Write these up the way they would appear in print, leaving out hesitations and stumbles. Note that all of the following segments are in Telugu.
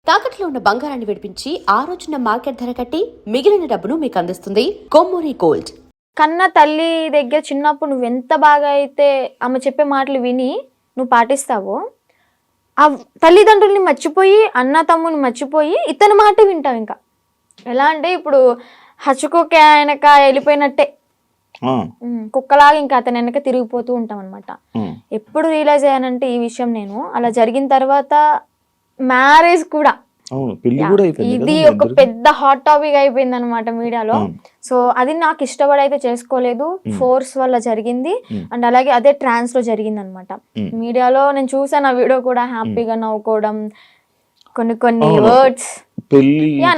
తాకట్లో ఉన్న బంగారాన్ని విడిపించి ఆ రోజున మార్కెట్ ధర కట్టి మిగిలిన డబ్బును మీకు అందిస్తుంది కొమ్మూరి గోల్డ్. కన్న తల్లి దగ్గర చిన్నప్పుడు నువ్వు ఎంత బాగా అయితే ఆమె చెప్పే మాటలు విని నువ్వు పాటిస్తావో, ఆ తల్లిదండ్రుల్ని మర్చిపోయి అన్న తమ్ముని మర్చిపోయి ఇతని మాట వింటావు. ఇంకా ఎలా అంటే ఇప్పుడు హచ్చుకోక ఆయనక వెళ్ళిపోయినట్టే కుక్కలాగా ఇంకా అతని వెనక తిరిగిపోతూ ఉంటాం అనమాట. ఎప్పుడు రియలైజ్ అయ్యానంటే ఈ విషయం నేను అలా జరిగిన తర్వాత మ్యారేజ్ కూడా ఇది ఒక పెద్ద హాట్ టాపిక్ అయిపోయింది అనమాట మీడియాలో. సో అది నాకు ఇష్టపడైతే చేసుకోలేదు, ఫోర్స్ వల్ల జరిగింది. అండ్ అలాగే అదే ట్రాన్స్ లో జరిగింది అనమాట. మీడియాలో నేను చూసాను ఆ వీడియో కూడా, హ్యాపీగా నవ్వుకోవడం, కొన్ని కొన్ని వర్డ్స్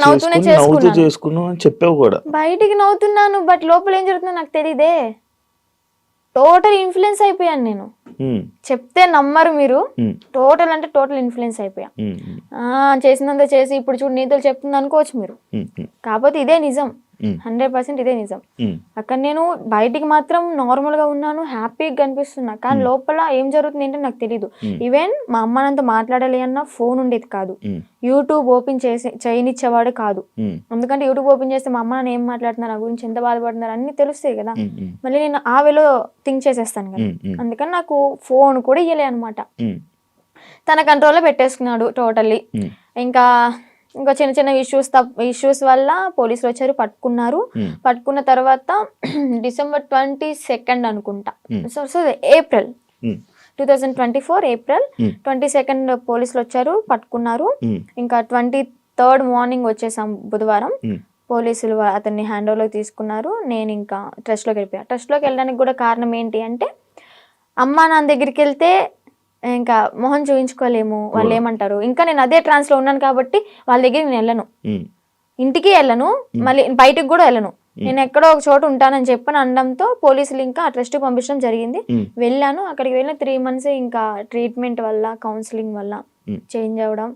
నవ్వుతూనే చేసుకున్నాను, బయటికి నవ్వుతున్నాను, బట్ లోపల ఏం జరుగుతుందో నాకు తెలియదే. టోటల్ ఇన్ఫ్లుయెన్స్ అయిపోయాను నేను. చెప్తే నమ్మరు మీరు, టోటల్ అంటే టోటల్ ఇన్ఫ్లుయెన్స్ అయిపోయా. చేసినంత చేసి ఇప్పుడు చూడు నీతులు చెప్తుంది అనుకోవచ్చు మీరు, కాకపోతే ఇదే నిజం, 100% ఇదే నిజం. అక్కడ నేను బయటికి మాత్రం నార్మల్ గా ఉన్నాను, హ్యాపీగా కనిపిస్తున్నా, కానీ లోపల ఏం జరుగుతుంది ఏంటో నాకు తెలీదు. ఈవెన్ మా అమ్మనంతా మాట్లాడాలి అన్న ఫోన్ ఉండేది కాదు, యూట్యూబ్ ఓపెన్ చేయనిచ్చేవాడు కాదు. ఎందుకంటే యూట్యూబ్ ఓపెన్ చేస్తే మా అమ్మ నాన్న ఏం మాట్లాడుతున్నారు, నా గురించి ఎంత బాధపడుతున్నారు అన్ని తెలుస్తాయి కదా. మళ్ళీ నేను ఆ వేలో థింక్ చేసేస్తాను కదా, అందుకని నాకు ఫోన్ కూడా ఇయ్యలే అనమాట. తన కంట్రోల్లో పెట్టేసుకున్నాడు టోటల్లీ. ఇంకా చిన్న చిన్న ఇష్యూస్ వల్ల పోలీసులు వచ్చారు, పట్టుకున్నారు. పట్టుకున్న తర్వాత December 22 అనుకుంటా, సో ఏప్రిల్ 2024 ఏప్రిల్ 22 పోలీసులు వచ్చారు, పట్టుకున్నారు. ఇంకా 23rd మార్నింగ్ వచ్చేసాం బుధవారం. పోలీసులు అతన్ని హ్యాండ్ ఓవర్లోకి తీసుకున్నారు. నేను ఇంకా ట్రస్ట్లోకి వెళ్ళిపోయా. ట్రస్ట్లోకి వెళ్ళడానికి కూడా కారణం ఏంటి అంటే, అమ్మా నాన్న దగ్గరికి వెళ్తే ఇంకా మొహం చూపించుకోలేము, వాళ్ళు ఏమంటారు. ఇంకా నేను అదే ట్రాన్స్ లో ఉన్నాను కాబట్టి వాళ్ళ దగ్గర నేను వెళ్ళను, ఇంటికి వెళ్ళను, మళ్ళీ బయటకు కూడా వెళ్ళను. నేను ఎక్కడో ఒక చోట ఉంటానని చెప్పని అనడంతో పోలీసులు ఇంకా ఆ ట్రస్ట్ పంపించడం జరిగింది. వెళ్ళాను. అక్కడికి వెళ్ళిన 3 months ఇంకా ట్రీట్మెంట్ వల్ల, కౌన్సిలింగ్ వల్ల చేంజ్ అవ్వడం,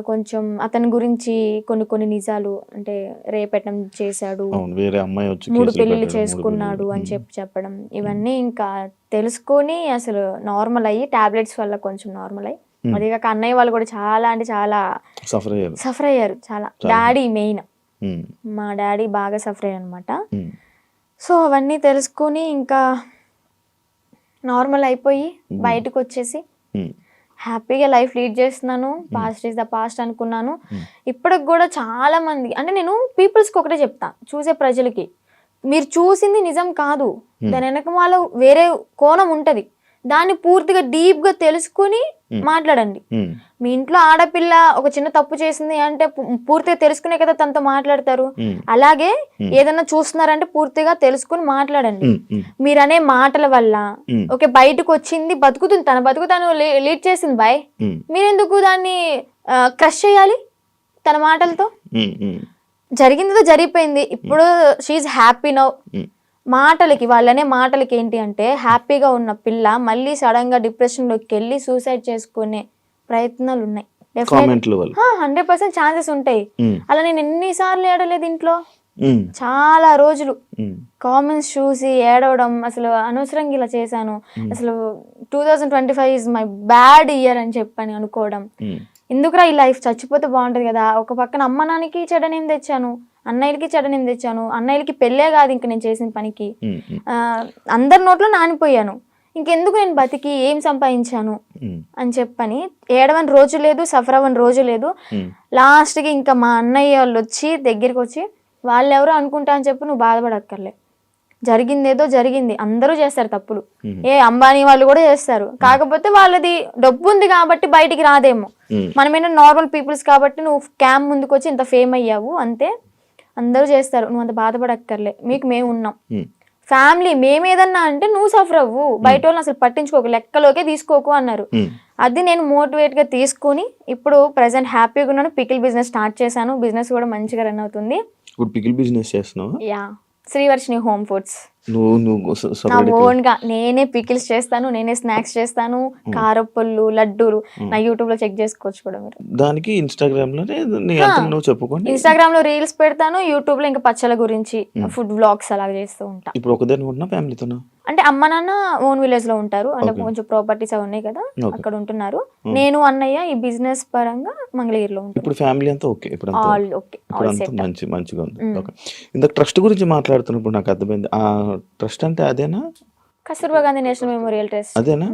కొంచెం అతని గురించి కొన్ని నిజాలు, అంటే రేపెట్టడం చేశాడు, 3 పెళ్లిళ్ళు చేసుకున్నాడు అని చెప్పడం, ఇవన్నీ ఇంకా తెలుసుకొని అసలు నార్మల్ అయ్యి, టాబ్లెట్స్ వల్ల కొంచెం నార్మల్ అయ్యి, అది కాక అన్నయ్య వాళ్ళు కూడా చాలా అంటే చాలా సఫర్ అయ్యారు, చాలా. డాడీ మెయిన్, మా డాడీ బాగా సఫర్ అయ్యారు అనమాట. సో అవన్నీ తెలుసుకొని ఇంకా నార్మల్ అయిపోయి బయటకు వచ్చేసి హ్యాపీగా లైఫ్ లీడ్ చేస్తున్నాను. పాస్ట్ ఈజ్ ద పాస్ట్ అనుకున్నాను. ఇప్పటికి కూడా చాలా మంది, అంటే నేను పీపుల్స్కి ఒకటే చెప్తా, చూసే ప్రజలకి, మీరు చూసింది నిజం కాదు, దాని వెనక వాళ్ళ వేరే కోణం ఉంటది, దాన్ని పూర్తిగా డీప్ గా తెలుసుకుని మాట్లాడండి. మీ ఇంట్లో ఆడపిల్ల ఒక చిన్న తప్పు చేసింది అంటే పూర్తిగా తెలుసుకునే కదా తనతో మాట్లాడతారు. అలాగే ఏదైనా చూస్తున్నారంటే పూర్తిగా తెలుసుకుని మాట్లాడండి. మీరనే మాటల వల్ల ఓకే బయటకు వచ్చింది, బతుకుతుంది, తన బతుకు తను లీడ్ చేసింది బాయ్, మీరెందుకు దాన్ని క్రష్ చేయాలి తన మాటలతో? జరిగిందితో జరిగిపోయింది. ఇప్పుడు షీఈ్ హ్యాపీ నౌ. మాటలకి, వాళ్ళనే మాటలకి ఏంటి అంటే, హ్యాపీగా ఉన్న పిల్ల మళ్ళీ సడన్ గా డిప్రెషన్ లోకి వెళ్ళి సూసైడ్ చేసుకునే ప్రయత్నాలు ఉన్నాయి. 100% ఛాన్సెస్ ఉంటాయి. అలా నేను ఎన్నిసార్లు ఏడలేదు ఇంట్లో, చాలా రోజులు కామెంట్స్ చూసి ఏడవడం, అసలు అనవసరంగా ఇలా చేశాను, అసలు 2025 ఇస్ మై బ్యాడ్ ఇయర్ అని చెప్పని అనుకోవడం, ఎందుకురా ఈ లైఫ్, చచ్చిపోతే బాగుంటది కదా. ఒక పక్కన అమ్మ నాన్నకి చెడనేం తెచ్చాను, అన్నయ్యలకి చెడనేం తెచ్చాను, అన్నయ్యలకి పెళ్ళే కాదు ఇంక నేను చేసిన పనికి, అందరి నోట్లో నానిపోయాను, ఇంకెందుకు నేను బతికి ఏం సంపాదించాను అని చెప్పని ఏడవని రోజు లేదు, సఫర్ అవ్వని రోజు లేదు. లాస్ట్కి ఇంకా మా అన్నయ్య వాళ్ళు వచ్చి దగ్గరికి వచ్చి, వాళ్ళు ఎవరో అనుకుంటా అని చెప్పి నువ్వు బాధపడక్కర్లే, జరిగిందేదో జరిగింది, అందరూ చేస్తారు తప్పులు, అంబానీ వాళ్ళు కూడా చేస్తారు, కాకపోతే వాళ్ళది డబ్బు ఉంది కాబట్టి బయటికి రాదేమో, మనమేనా నార్మల్ పీపుల్స్ కాబట్టి నువ్వు క్యామ్ ముందుకు వచ్చి ఇంత ఫేమ్ అయ్యావు అంతే, అందరూ చేస్తారు, నువ్వు అంత బాధపడక్కర్లే, మీకు మేము ఉన్నాం, ఫ్యామిలీ మేమేదన్నా అంటే నువ్వు సఫర్ అవ్వు, బయట వాళ్ళని అసలు పట్టించుకోకు, లెక్కలోకే తీసుకోకు అన్నారు. అది నేను మోటివేట్ గా తీసుకుని ఇప్పుడు ప్రెసెంట్ హ్యాపీగా ఉన్నాను. పికిల్ బిజినెస్ స్టార్ట్ చేశాను, బిజినెస్ కూడా మంచిగా రన్ అవుతుంది. Yeah, Srivarshini home foods. నా ఓన్ గా నేనే పికిల్స్ చేస్తాను, నేనే స్నాక్స్ చేస్తాను, కారపళ్ళు, లడ్డూలు. నా యూట్యూబ్ లో చెక్ చేసుకోవచ్చు కూడా మీరు. దానికి ఇన్స్టాగ్రామ్ లో రీల్స్ పెడతాను, యూట్యూబ్ లో ఇంకా పచ్చల గురించి ఫుడ్ వ్లాగ్స్ అలా చేస్తూ ఉంటా. ఇప్పుడు ఒకదాని ఫ్యామిలీతోనా? అంటే అమ్మ నాన్న ఓన్ విలేజ్ లో ఉంటారు, అంటే కొంచెం ప్రాపర్టీస్ అవి ఉన్నాయి కదా, అక్కడ ఉంటున్నారు. నేను అన్నయ్య ఈ బిజినెస్ పరంగా మంగళగిరిలో ఉంటాను. ఇప్పుడు ఫ్యామిలీ అంతా ఓకే, ఇప్పుడు ఆల్ ఓకే, ఇప్పుడు అంతా మంచిగా ఉంది. ఓకే, ఇందాక ట్రస్ట్ గురించి మాట్లాడుతున్నప్పుడు నాకు అర్థమైంది. ఆ ట్రస్ట్ అంటే అదేనా? Kasturba Gandhi national memorial trust అదేనా?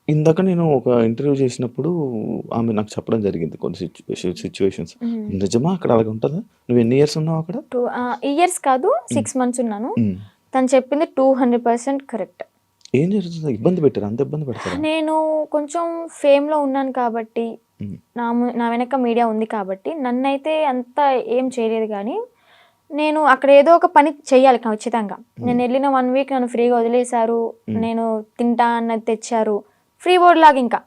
ఇందాక నేను ఒక ఇంటర్వ్యూ చేసినప్పుడు ఆమె నాకు చెప్పడం జరిగింది కొన్ని సిచ్యువేషన్స్. నిజమా అక్కడ అలాగే ఉంటుందా? నువ్వు ఎన్ని ఇయర్స్ ఉన్నావు అక్కడ? 2 ఇయర్స్ కాదు, 6 months ఉన్నాను. తను చెప్పింది 200% కరెక్ట్. ఏం జరుగుతుంది? ఇబ్బంది పెట్టారు? అంత ఇబ్బంది పెడతారా? నేను కొంచెం ఫేమ్లో ఉన్నాను కాబట్టి, నా వెనక మీడియా ఉంది కాబట్టి నన్నైతే అంత ఏం చేయలేదు. కానీ నేను అక్కడ ఏదో ఒక పని చెయ్యాలి ఖచ్చితంగా. నేను వెళ్ళిన 1 week నన్ను ఫ్రీగా వదిలేశారు, నేను తింటా అన్నది తెచ్చారు, ఫ్రీ బోర్డ్ లాగా ఇంకా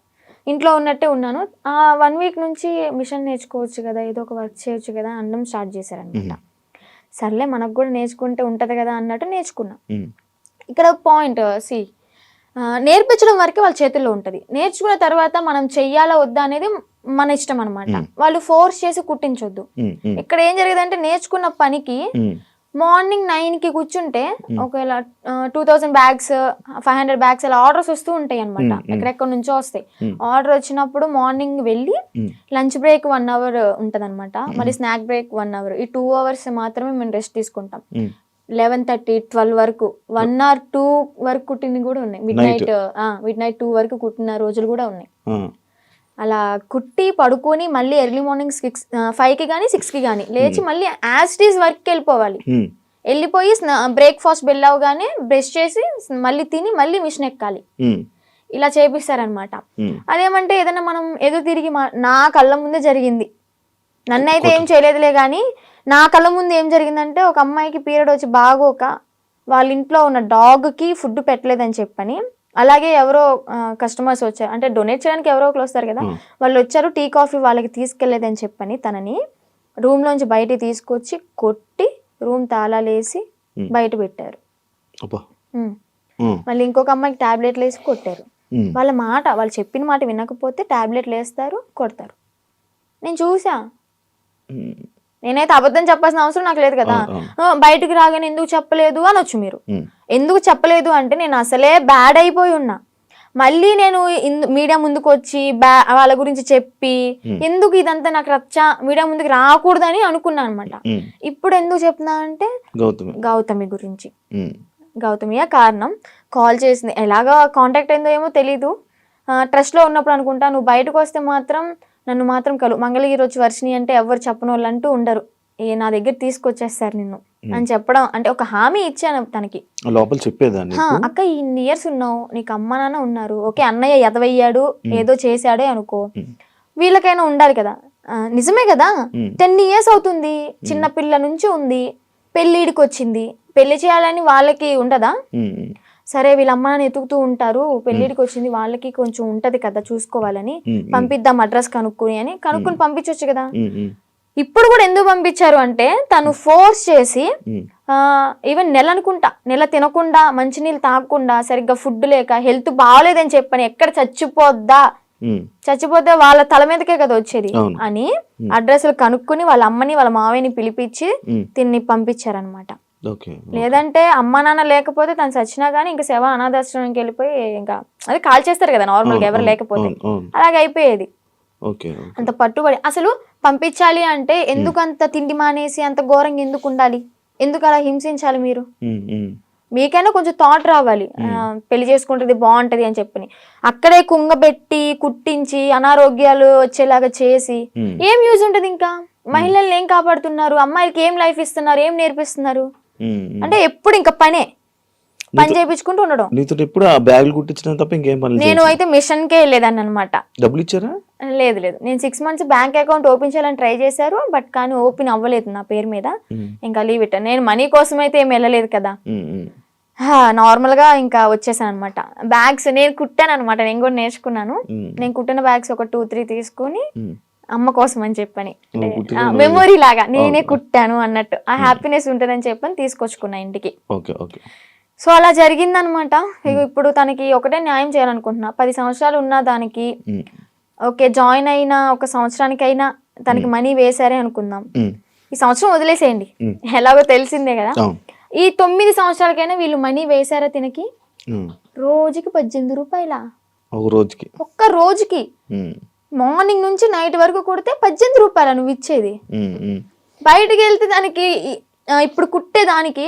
ఇంట్లో ఉన్నట్టే ఉన్నాను. ఆ 1 week నుంచి మిషన్ నేర్చుకోవచ్చు కదా, ఏదో ఒక వర్క్ చేయొచ్చు కదా అనడం స్టార్ట్ చేశారనమాట. సర్లే మనకు కూడా నేర్చుకుంటే ఉంటుంది కదా అన్నట్టు నేర్చుకున్నా. ఇక్కడ పాయింట్ నేర్పించడం వరకే వాళ్ళ చేతుల్లో ఉంటుంది. నేర్చుకున్న తర్వాత మనం చెయ్యాలా వద్దా అనేది మన ఇష్టం అనమాట. వాళ్ళు ఫోర్స్ చేసి కుట్టించొద్దు. ఇక్కడ ఏం జరిగేదంటే నేర్చుకున్న పనికి మార్నింగ్ 9కి కూర్చుంటే ఒకవేళ 2000 bags 500 bags అలా ఆర్డర్స్ వస్తూ ఉంటాయి అనమాట. ఎక్కడెక్కడ నుంచో వస్తాయి. ఆర్డర్ వచ్చినప్పుడు మార్నింగ్ వెళ్ళి లంచ్ బ్రేక్ 1 hour ఉంటుంది అనమాట, మళ్ళీ స్నాక్ బ్రేక్ 1 hour. ఈ 2 hours మాత్రమే మేము రెస్ట్ తీసుకుంటాం. 11:30 12 వరకు 1 or 2 వరకు కుట్టినవి కూడా ఉన్నాయి. మిడ్ నైట్ 2 వరకు కుట్టిన రోజులు కూడా ఉన్నాయి. అలా కుట్టి పడుకొని మళ్ళీ ఎర్లీ మార్నింగ్ 5కి కానీ 6కి కానీ లేచి మళ్ళీ యాస్టీస్ వర్క్కి వెళ్ళిపోవాలి. వెళ్ళిపోయి బ్రేక్ఫాస్ట్ బెల్ అవగానే బ్రష్ చేసి మళ్ళీ తిని మళ్ళీ మిషన్ ఎక్కాలి. ఇలా చేపిస్తారనమాట. అదేమంటే ఏదైనా మనం ఎదురు తిరిగి నా కళ్ళ ముందే జరిగింది, నన్నైతే ఏం చేయలేదులే కానీ నా కళ్ళ ముందు ఏం జరిగిందంటే ఒక అమ్మాయికి పీరియడ్ వచ్చి బాగోక వాళ్ళ ఇంట్లో ఉన్న డాగ్కి ఫుడ్ పెట్టలేదని చెప్పని, అలాగే ఎవరో కస్టమర్స్ వచ్చారు, అంటే డొనేట్ చేయడానికి ఎవరో ఒకరు వస్తారు కదా, వాళ్ళు వచ్చారు, టీ కాఫీ వాళ్ళకి తీసుకెళ్లేదని చెప్పని తనని రూమ్లోంచి బయట తీసుకొచ్చి కొట్టి రూమ్ తాళాలేసి బయట పెట్టారు. మళ్ళీ ఇంకొక అమ్మాయికి టాబ్లెట్లు వేసి కొట్టారు. వాళ్ళు చెప్పిన మాట వినకపోతే టాబ్లెట్లు వేస్తారు, కొడతారు. నేను చూసా. నేనైతే అబద్ధం చెప్పాల్సిన అవసరం నాకు లేదు కదా. బయటకు రాగానే ఎందుకు చెప్పలేదు అనొచ్చు మీరు. ఎందుకు చెప్పలేదు అంటే నేను అసలే బ్యాడ్ అయిపోయి ఉన్నా. మళ్ళీ నేను మీడియా ముందుకు వచ్చి వాళ్ళ గురించి చెప్పి ఎందుకు ఇదంతా నాకు రచ్చా మీడియా ముందుకు రాకూడదని అనుకున్నా అనమాట. ఇప్పుడు ఎందుకు చెప్తున్నా అంటే గౌతమి గురించి. గౌతమియే కారణం. కాల్ చేసింది, ఎలాగా కాంటాక్ట్ అయిందో ఏమో తెలీదు. ట్రస్ట్లో ఉన్నప్పుడు అనుకుంటా, నువ్వు బయటకు వస్తే మాత్రం నన్ను మాత్రం మంగళగిరి వచ్చి వర్షిని అంటే ఎవరు చెప్పని వాళ్ళు అంటూ ఉండరు, నా దగ్గర తీసుకొచ్చేస్తారు నిన్ను అని చెప్పడం. అంటే ఒక హామీ ఇచ్చాను తనకి. లోపల చెప్పేదాన్ని, అక్క ఇన్ని ఇయర్స్ ఉన్నావు, నీకు అమ్మ నాన్న ఉన్నారు, ఓకే అన్నయ్య ఎదవయ్యాడు ఏదో చేశాడే అనుకో, వీళ్ళకైనా ఉండాలి కదా. నిజమే కదా, 10 years అవుతుంది, చిన్న పిల్ల నుంచి ఉంది, పెళ్ళిడికి వచ్చింది, పెళ్లి చేయాలని వాళ్ళకి ఉండదా? సరే వీళ్ళ అమ్మ నాన్న ఎతుకుతూ ఉంటారు, పెళ్లిడికి వచ్చింది, వాళ్ళకి కొంచెం ఉంటది కదా చూసుకోవాలని, పంపిద్దాం అడ్రస్ కనుక్కుని పంపించవచ్చు కదా. ఇప్పుడు కూడా ఎందుకు పంపించారు అంటే తను ఫోర్స్ చేసి ఈవెన్ నెల తినకుండా మంచినీళ్ళు తాగకుండా సరిగ్గా ఫుడ్ లేక హెల్త్ బాగాలేదని చెప్పని ఎక్కడ చచ్చిపోతే వాళ్ళ తల మీదకే కదా వచ్చేది అని అడ్రస్లు కనుక్కుని వాళ్ళ అమ్మని వాళ్ళ మావయ్యని పిలిపించి తిన్ని పంపించారనమాట. లేదంటే అమ్మ నాన్న లేకపోతే తను చచ్చినా గానీ ఇంకా శవ అనాథాశ్రమానికి వెళ్ళిపోయి ఇంకా అది కాల్ చేస్తారు కదా నార్మల్ గా ఎవరు లేకపోతే, అలాగే అయిపోయేది. అంత పట్టుబడి అసలు పంపించాలి అంటే ఎందుకు అంత తిండి మానేసి అంత ఘోరంగా ఎందుకు ఉండాలి, ఎందుకు అలా హింసించాలి? మీరు మీకైనా కొంచెం థాట్ రావాలి, పెళ్లి చేసుకుంటుంది బాగుంటది అని చెప్పని. అక్కడే కుంగబెట్టి కుట్టించి అనారోగ్యాలు వచ్చేలాగా చేసి ఏం యూజ్ ఉంటది? ఇంకా మహిళల్ని ఏం కాపాడుతున్నారు? అమ్మాయిలకి ఏం లైఫ్ ఇస్తున్నారు? ఏం నేర్పిస్తున్నారు? అంటే ఎప్పుడు ఇంకా పని చేయించుకుంటూ ఉండడం. ఎప్పుడు ఆ బ్యాగులు కుట్టించడం తప్ప ఇంకేం పని? నేను అయితే మిషన్ కే వెళ్ళేదాన్ని అనమాట. డబ్బులు ఇచ్చారా? లేదు నేను 6 months బ్యాంక్ అకౌంట్ ఓపెన్ చేయాలని ట్రై చేశారు, బట్ కానీ ఓపెన్ అవ్వలేదు నా పేరు మీద. ఇంకా లీవ్ ఇట్. నేను మనీ కోసం అయితే ఏం వెళ్ళలేదు కదా, నార్మల్ గా ఇంకా వచ్చేసాను అనమాట. బ్యాగ్స్ నేను కుట్టాను అనమాట, నేను కూడా నేర్చుకున్నాను. నేను కుట్టిన బ్యాగ్స్ ఒక 2-3 తీసుకుని అమ్మ కోసం అని చెప్పని, మెమొరీ లాగా నేనే కుట్టాను అన్నట్టు ఆ హ్యాపీనెస్ ఉంటుందని చెప్పని తీసుకొచ్చుకున్నా ఇంటికి. సో అలా జరిగిందనమాట. ఇప్పుడు తనకి ఒకటే న్యాయం చేయాలనుకుంటున్నా. 10 సంవత్సరాలు ఉన్న దానికి ఓకే జాయిన్ అయిన 1 సంవత్సరానికైనా తనకి మనీ వేసారే అనుకుందాం, ఈ సంవత్సరం వదిలేసేయండి, ఎలాగో తెలిసిందే కదా. ఈ 9 సంవత్సరాలకైనా వీళ్ళు మనీ వేసారా తినకి? రోజుకి 18 రూపాయల ఒక రోజుకి. ఒక్క రోజుకి మార్నింగ్ నుంచి నైట్ వరకు కొడితే 18 రూపాయల నువ్వు ఇచ్చేది. బయటికి వెళ్తే దానికి ఇప్పుడు కుట్టే దానికి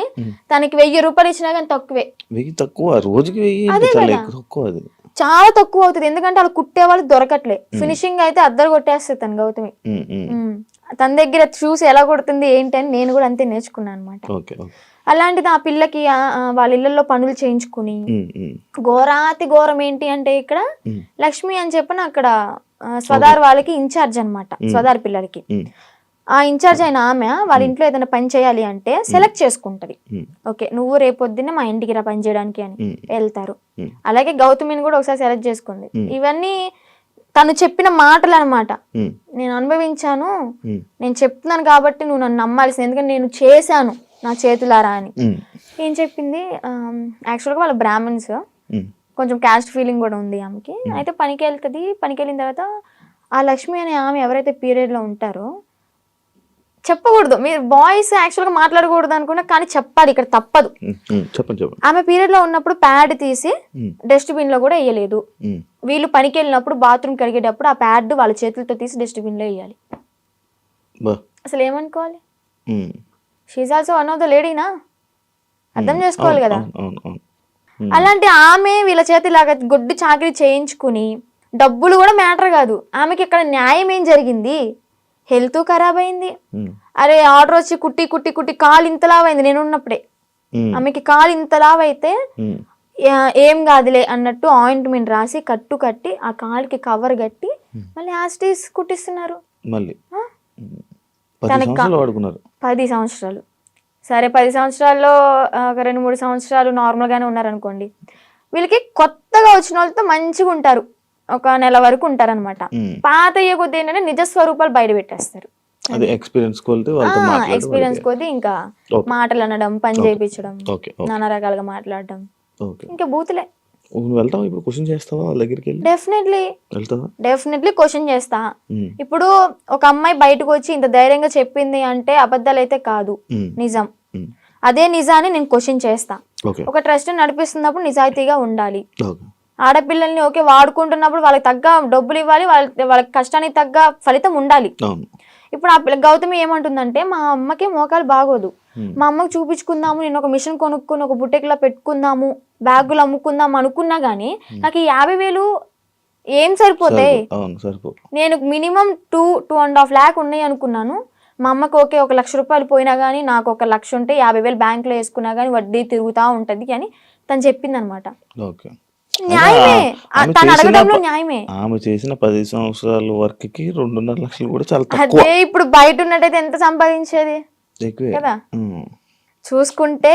దానికి 1000 రూపాయలు ఇచ్చినా కానీ తక్కువే. 1000 తక్కువ, రోజుకి 1000 చాలా తక్కువ. అది చాలా తక్కువ అవుతుంది, ఎందుకంటే వాళ్ళు కుట్టే వాళ్ళు దొరకట్లే. ఫినిషింగ్ అయితే అద్దరు కొట్టేస్తుంది తను గౌతమి. తన దగ్గర చూసి ఎలా కొడుతుంది ఏంటి అని నేను కూడా అంతే నేర్చుకున్నాను అనమాట. అలాంటిది ఆ పిల్లకి వాళ్ళ ఇళ్లలో పనులు చేయించుకుని ఘోరాతి ఘోరం ఏంటి అంటే ఇక్కడ లక్ష్మి అని చెప్పిన అక్కడ స్వదార్ వాళ్ళకి ఇన్ఛార్జ్ అనమాట. స్వదార్ పిల్లలకి ఆ ఇన్ఛార్జ్ అయిన ఆమె వాళ్ళ ఇంట్లో ఏదైనా పని చేయాలి అంటే సెలెక్ట్ చేసుకుంటది. ఓకే నువ్వు రేపొద్దునే మా ఇంటికి రా పని చేయడానికి అని వెళ్తారు. అలాగే గౌతమిని కూడా ఒకసారి సెలెక్ట్ చేసుకుంది. ఇవన్నీ తను చెప్పిన మాటలు అనమాట. నేను అనుభవించాను, నేను చెప్తున్నాను కాబట్టి నువ్వు నన్ను నమ్మాల్సింది, ఎందుకంటే నేను చేశాను నా చేతులారా అని. ఏం చెప్పింది, యాక్చువల్గా వాళ్ళ బ్రాహ్మణ్స్, కొంచెం క్యాస్ట్ ఫీలింగ్ కూడా ఉంది ఆమెకి. అయితే పనికి వెళ్తుంది. పనికి వెళ్ళిన తర్వాత ఆ లక్ష్మి అనే ఆమె ఎవరైతే పీరియడ్లో ఉంటారో, చెప్పకూడదు, మీరు బాయ్స్ యాక్చువల్గా మాట్లాడకూడదు అనుకున్నా కానీ చెప్పాలి, ఇక్కడ తప్పదు. ఆమె పీరియడ్ లో ఉన్నప్పుడు ప్యాడ్ తీసి డస్ట్బిన్ లో కూడా వేయలేదు. వీళ్ళు పనికి వెళ్ళినప్పుడు బాత్రూమ్ కడిగేటప్పుడు ఆ ప్యాడ్ వాళ్ళ చేతులతో తీసి డస్ట్బిన్ లో వేయాలి. అసలు ఏమనుకోవాలి? She's also one of the లేడీనా, అర్థం చేసుకోవాలి కదా. అలాంటి ఆమె వీళ్ళ చేతి ఇలాగా గొడ్డు చాకరీ చేయించుకుని, డబ్బులు కూడా మ్యాటర్ కాదు ఆమెకి, ఇక్కడ న్యాయం ఏం జరిగింది? హెల్త్ ఖరాబ్ అయింది. అరే ఆర్డర్ వచ్చి కుట్టి కుట్టి కుట్టి కాలు ఇంతలావైంది. నేను ఉన్నప్పుడే ఆమెకి కాలు ఇంతలావైతే ఏం కాదులే అన్నట్టు ఆయింట్మెంట్ రాసి కట్టు కట్టి ఆ కాలుకి కవర్ కట్టి మళ్ళీ యాస్టీస్ కుట్టిస్తున్నారు. 10 సంవత్సరాలు. సరే 10 సంవత్సరాల్లో ఒక 2-3 సంవత్సరాలు నార్మల్ గానే ఉన్నారనుకోండి. వీళ్ళకి కొత్తగా వచ్చిన వాళ్ళతో మంచిగా ఉంటారు, ఒక నెల వరకు ఉంటారనమాట. పాత అయ్యే కొద్ది ఏంటంటే నిజ స్వరూపాలు బయట పెట్టేస్తారు. ఎక్స్పీరియన్స్ కొద్ది ఇంకా మాటలు అనడం, పని చేయించడం, నానా రకాలుగా మాట్లాడడం, ఇంకా బూతులే. డెఫినెట్లీ క్వశ్చన్ చేస్తా. ఇప్పుడు ఒక అమ్మాయి బయటకు వచ్చి ఇంత ధైర్యంగా చెప్పింది అంటే అబద్ధాలు అయితే కాదు, నిజం. అదే నిజాన్ని నేను క్వశ్చన్ చేస్తా. ఒక ట్రస్ట్ నడిపిస్తున్నప్పుడు నిజాయితీగా ఉండాలి. ఆడపిల్లల్ని ఓకే వాడుకుంటున్నప్పుడు వాళ్ళకి తగ్గ డబ్బులు ఇవ్వాలి, వాళ్ళకి కష్టానికి తగ్గ ఫలితం ఉండాలి. ఇప్పుడు ఆ గౌతమి ఏమంటుందంటే, మా అమ్మకి మోకాలు బాగోదు, మా అమ్మకి చూపించుకుందాము, నేను ఒక మిషన్ కొనుక్కుని ఒక బుట్టెక్లా పెట్టుకుందాము, బ్యాగులు అమ్ముకుందాము అనుకున్నా గానీ నాకు ఈ 50,000 ఏం సరిపోతాయి? నేను మినిమం 2.5 lakh ఉన్నాయి అనుకున్నాను. మా అమ్మకి ఓకే 1 లక్ష రూపాయలు పోయినా గానీ నాకు 1 లక్ష ఉంటే 50,000 బ్యాంకులో వేసుకున్నా గానీ వడ్డీ తిరుగుతా ఉంటది అని తను చెప్పింది అనమాట. ఆమె చేసిన 10 సంవత్సరాల వర్క్ కి 2.5 లక్షలు కూడా చాలా తక్కువ. అదే ఇప్పుడు బయట ఉన్నట్టయితే ఎంత సంపాదించేది కదా. చూసుకుంటే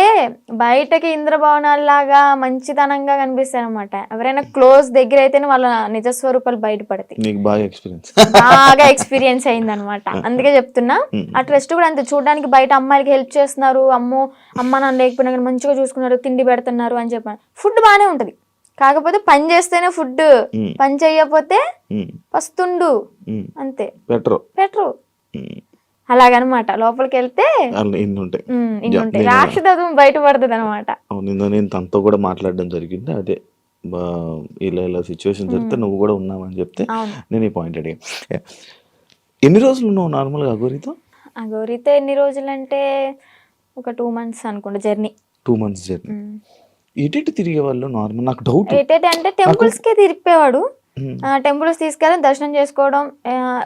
బయటకి ఇంద్రభవనాల్లాగా మంచితనంగా కనిపిస్తాయి అనమాట. ఎవరైనా క్లోజ్ దగ్గర అయితేనే వాళ్ళ నిజస్వరూపాలు బయటపడతాయి. బాగా ఎక్స్పీరియన్స్ అయింది అనమాట. అందుకే చెప్తున్నా, ఆ ట్రస్ట్ కూడా అంతే. చూడడానికి బయట అమ్మాయిలకి హెల్ప్ చేస్తున్నారు, అమ్మ నాన్న లేకపోయినా కానీ మంచిగా చూసుకున్నారు, తిండి పెడుతున్నారు అని చెప్పాను. ఫుడ్ బాగానే ఉంటది, కాకపోతే పని చేస్తేనే ఫుడ్, పని చేయకపోతే వస్తుండు అంతే, పెట్రో అలాగనమాట. లోపలికి వెళ్తే రాక్షసత్వం బయటపడుతుంది అనమాట. నేను తనతో కూడా మాట్లాడడం జరిగింది. అదే ఇలా సిచ్యువేషన్ జరిగితే నువ్వు కూడా ఉన్నావని చెప్తే నేను ఈ పాయింట్ అడిగాను. ఎన్ని రోజులు ఉన్నావు నార్మల్ గా అఘోరితో? అఘోరితో ఎన్ని రోజులు అంటే ఒక 2 months అనుకోండి జర్నీ. 2 months journey. ఎటు తిరిగే వాళ్ళు నార్మల్? నాకు డౌట్ అంటే టెంపుల్స్ కే తిరిగిపోయాడు. టెంపుల్స్ తీసుకెళ్ళి దర్శనం చేసుకోవడం,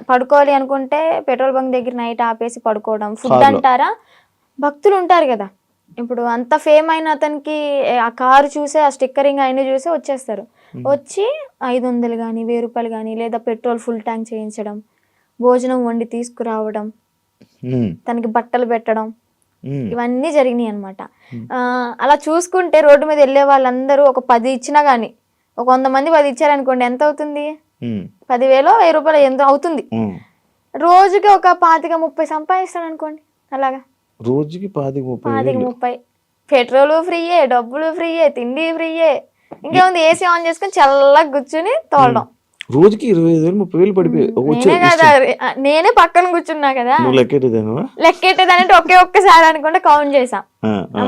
పడుకోవాలి అనుకుంటే పెట్రోల్ బంక్ దగ్గర నైట్ ఆపేసి పడుకోవడం. ఫుడ్ అంటారా, భక్తులు ఉంటారు కదా, ఇప్పుడు అంత ఫేమ్ అయిన అతనికి ఆ కారు చూసే, ఆ స్టిక్కరింగ్ అయిన చూసే వచ్చేస్తారు. వచ్చి 500 కానీ 1000 రూపాయలు కానీ లేదా పెట్రోల్ ఫుల్ ట్యాంక్ చేయించడం, భోజనం వండి తీసుకురావడం, తనకి బట్టలు పెట్టడం, ఇవన్నీ జరిగినాయి అనమాట. అలా చూసుకుంటే రోడ్డు మీద వెళ్ళే వాళ్ళందరూ ఒక 10 ఇచ్చినా గానీ, ఒక 100 మంది 10 ఇచ్చారనుకోండి, ఎంత అవుతుంది? 10,000 1000 రూపాయలు ఎంత అవుతుంది? రోజుకి ఒక 25-30 సంపాదిస్తాడు అనుకోండి. అలాగా రోజుకి 25-30 పెట్రోల్ ఫ్రీయే, డబ్బులు ఫ్రీయే, తిండి ఫ్రీయే, ఇంకేముంది ఏసీ ఆన్ చేసుకుని చల్లగా కూర్చుని తోలడం. రోజుకి 25,000-30,000 పడిపోయి నేనే పక్కన కూర్చున్నా కదా, లెక్కెట్టేదానంటే ఒక్కసారి అనుకుంటే కౌంట్ చేసా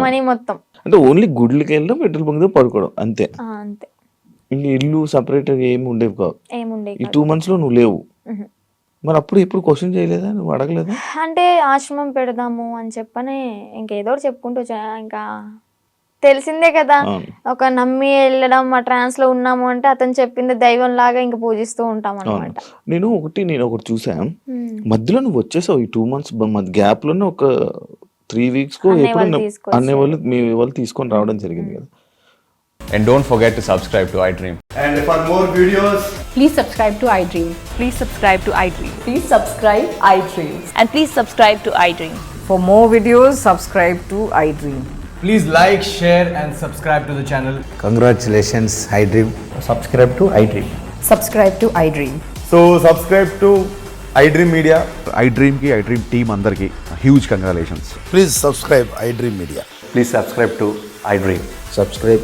మనీ మొత్తం. అంటే ఓన్లీ గుడ్లకి వెళ్ళడం పెట్రోల్ బంక్ దగ్గర పడుకోవడం అంతే. అంతే, ఇంక ఇల్లు సపరేట్ ఏమి ఉండేవి కావు. ఏముండే ఈ 2 months లో నువ్వు లేవు. మరి అప్పుడు ఎప్పుడు క్వశ్చన్ చేయలేదా, నువ్వు అడగలేదా? అంటే ఆశ్రమం పెడదాము అని చెప్పనే ఇంకేదో ఒకటి చెప్పుకుంటూ ఇంకా తెలిసిందే కదా, అవును. ఒక నమ్మి వెళ్ళడం ఆ ట్రాన్స్ లో ఉన్నాము అంటే అతను చెప్పింది దైవం లాగా ఇంకా పూజిస్తూ ఉంటాం అనమాట. నేను ఒకటి చూసా, మధ్యలో నువ్వు వచ్చేసావు ఈ 2 months గ్యాప్ లోనే ఒక 3 weeks కో అన్నయ్య వాళ్ళు ఎప్పుడు తీసుకొచ్చారు. అనే వాళ్ళు మీ వాళ్ళు తీసుకొని రావడం జరిగింది కదా. And don't forget to subscribe to iDream. And for more videos, Please subscribe to iDream. Please subscribe to iDream. Please subscribe iDream. And please subscribe to iDream. For more videos, subscribe to iDream. please like, share, and subscribe to the channel. Congratulations, iDream. Subscribe to iDream. Subscribe to iDream. So subscribe to iDream Media. iDream team అందరికి huge congratulations. Please subscribe iDream Media. Please subscribe to iDream. Subscribe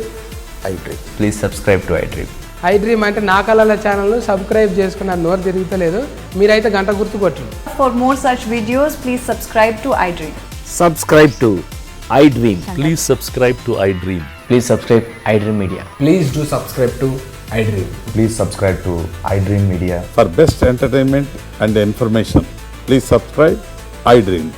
iDream. Please subscribe to iDream. iDream అంటే నా కళల ఛానల్ను సబ్స్క్రైబ్ చేసుకున్న నోరు తిరుగుతలేదు, మీరైతే గంట గుర్తు కొట్టండి. For more such videos, please subscribe to iDream. Subscribe to iDream. Please subscribe to iDream. Please subscribe iDream Media. Please do subscribe to iDream. Please subscribe to iDream Media. For best entertainment and information, please subscribe iDream.